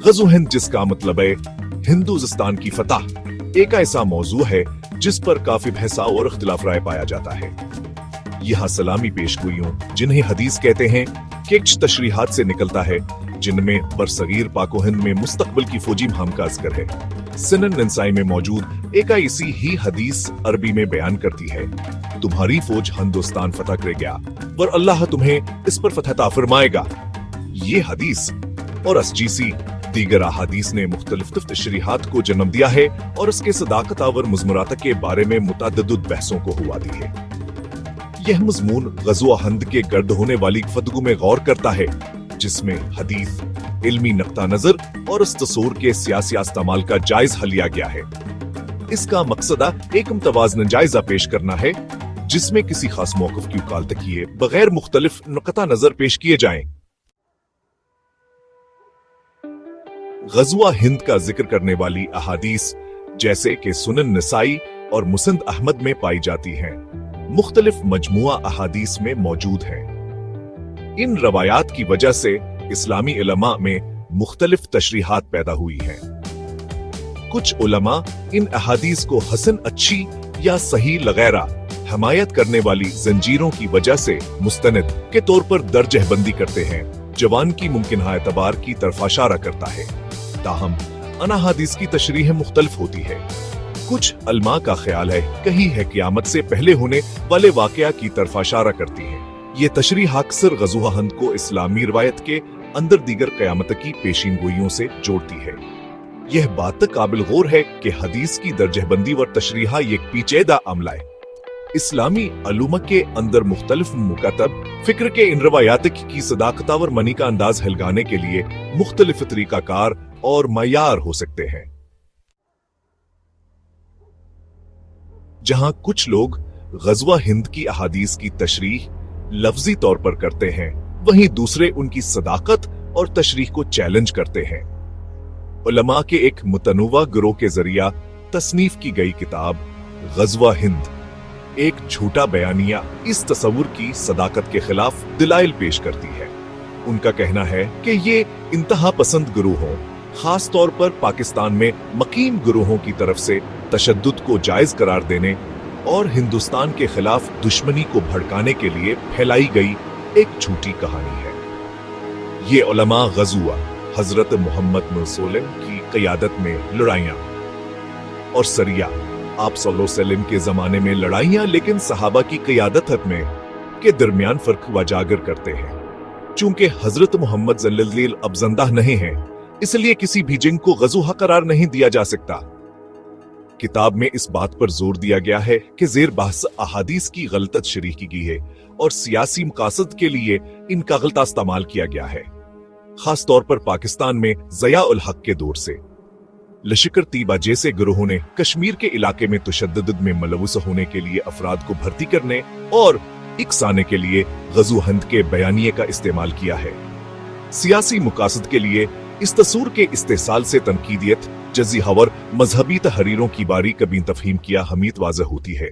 गज़ो हिंद, जिसका मतलब है हिंदुस्तान की फतह, एक ऐसा मौजू है जिस पर काफी बहसा और इख्तिलाफ राय पाया जाता है। यहाँ सलामी पेशगोइयों, जिन्हें हदीस कहते हैं, के तशरीहात से निकलता है, जिनमें बरसगीर पाको हिंद में मुस्तकबिल की फौजी मुहिम का जिक्र है। सुनन नसाई में मौजूद एक ऐसी ही हदीस अरबी में बयान करती है, तुम्हारी फौज हिंदुस्तान फतह करेगा और अल्लाह तुम्हें इस पर फतह अता फरमाएगा। ये हदीस और SGC दीगर अहादीस ने मुख्तलिफ तशरीहात को जन्म दिया है और इसके सदाकत और मुज़मरात के बारे में मुतअद्दिद बहसों को हुआ दी है। यह मज़मून ग़ज़वा हिंद के गर्द होने वाली फ़तगू में गौर करता है, जिसमें हदीस, इल्मी नक्ता नजर और इस तसूर के सियासी इस्तेमाल का जायज हल लिया गया है। इसका मकसद एक मुतवाज़न जायजा पेश करना है, जिसमें किसी खास मौक़िफ़ की वकालत किए बगैर मुख्तलिफ नुक्ता नजर पेश किए जाएं। ग़ज़वा हिंद का जिक्र करने वाली अहादीस जैसे कि सुनन नसाई और मुसनद अहमद में पाई जाती हैं, मुख्तलिफ मजमुआ अहादीस में मौजूद हैं। इन रवायात की वजह से इस्लामी उलमा में मुख्तलिफ तशरीहात पैदा हुई हैं। कुछ उलमा इन अहादीस को हसन, अच्छी या सही लगैरा हमायत करने वाली जंजीरों की वजह से मुस्तनद के तौर पर दर्जहबंदी करते हैं, जवान की मुमकिन एतबार की तरफ इशारा करता है। ताहम अन अहादीस की तशरीह मुख्तलिफ होती है। कुछ अल्मा का ख्याल है कहीं है क़यामत से पहले होने वाले वाक़या की तरफ इशारा करती है। ये तशरीह अक्सर ग़ज़वा हिंद को इस्लामी रवायत के अंदर दीगर क़यामत की पेशीन गोइयों से जोड़ती है। यह बात काबिल गौर है कि हदीस की दर्जहबंदी व तशरीह एक पेचीदा अमला है। इस्लामी अलूम के अंदर मुख्तलिफ मुकतब फिक्र के इन रवायात की सदाकत और मनी का अंदाज हिलगाने के लिए मुख्तलिफ तरीकाकार और मयार हो सकते हैं। जहां कुछ लोग ग़ज़वा हिंद की अहादीस की तशरीह लफ्जी तौर पर करते हैं, वहीं दूसरे उनकी सदाकत और तशरीह को चैलेंज करते हैं। उलमा के एक मुतनव्वा गिरोह के जरिया तसनीफ की गई किताब ग़ज़वा हिंद एक झूठा बयानिया इस तस्वुर की सदाकत के खिलाफ दलाइल पेश करती है। उनका कहना है कि ये इंतहा पसंद गिरोहों, खास तौर पर पाकिस्तान में मकीम गिरोहों की तरफ से तशद्दुद को जायज करार देने और हिंदुस्तान के खिलाफ दुश्मनी को भड़काने के लिए फैलाई गई एक झूठी कहानी है। ये उलमा ग़ज़वा हजरत मोहम्मद मुसल्लम की क़यादत में लड़ाइयाँ और सरिया, आप सल्लल्लाहु अलैहि वसल्लम के जमाने में लड़ाइयाँ लेकिन सहाबा की क़यादत में के दरमियान फर्क उजागर करते हैं। चूंकि हजरत मोहम्मद ज़ल्लल्लाहु अब जिंदा नहीं है, इसलिए किसी भी जंग को ग़ज़वा करार नहीं दिया जा सकता। किताब में इस बात पर जोर दिया गया है कि ज़ेर बहस अहादीस की गलत तशरीह की गई है और सियासी मकासद के लिए इनका गलत इस्तेमाल किया गया है, खास तौर पर पाकिस्तान में ज़िया उल हक के दौर से। लश्कर तैयबा जैसे गिरोहों ने कश्मीर के इलाके में तशद्दुद में मुलव्वस होने के लिए अफराद को भर्ती करने और इकसाने के लिए ग़ज़वा हिंद के बयानिए का इस्तेमाल किया है। सियासी मकासद के लिए इस तसूर के इस्तेसाल से तनकीदियत, जजी हवर, मजहबी तहरीरों की बारी कभी तफहीम किया हमीद वाज़ह होती है।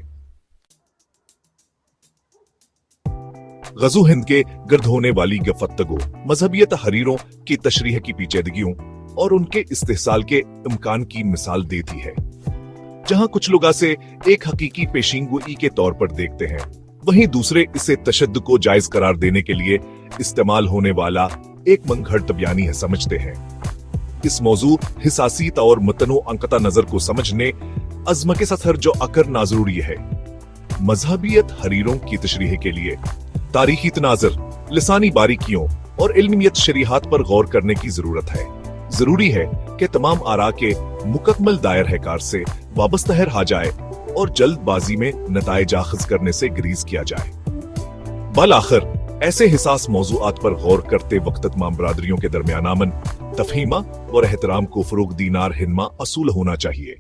ग़ज़वा हिंद के गर्द होने वाली गफ्तगू मजहबी तहरीरों की तशरीह की पेचीदगियों और उनके इस्तेसाल के इम्कान की मिसाल देती है। जहां कुछ लोग इसे एक हकीकी पेशीनगोई के तौर पर देखते हैं, वहीं दूसरे इसे तशद्दुद को जायज करार देने के लिए इस्तेमाल होने वाला एक मनगढ़ंत बयानी समझते हैं। इस मौजू हिसासीत और मतनो अंकता नजर को समझने अज़म के सतर जो अकर जरूरी है। मजहबियत हरीरों की तशरीह के लिए तारीखी तनाजर, लिसानी बारीकियों और इल्मियत शरीहात पर गौर करने की जरूरत है। जरूरी है कि तमाम आरा के मुकम्मल दायर हैकार से वाबस्ता रहा जाए और जल्दबाजी में नताइज आखिज करने से ग्रीज किया जाए। बल आखिर ऐसे हिसास मौजूआत पर गौर करते वक्त तमाम बरादरियों के दरमियान अमन, तफहीमा और एहतराम को फरोग दीनार हिनमा असूल होना चाहिए।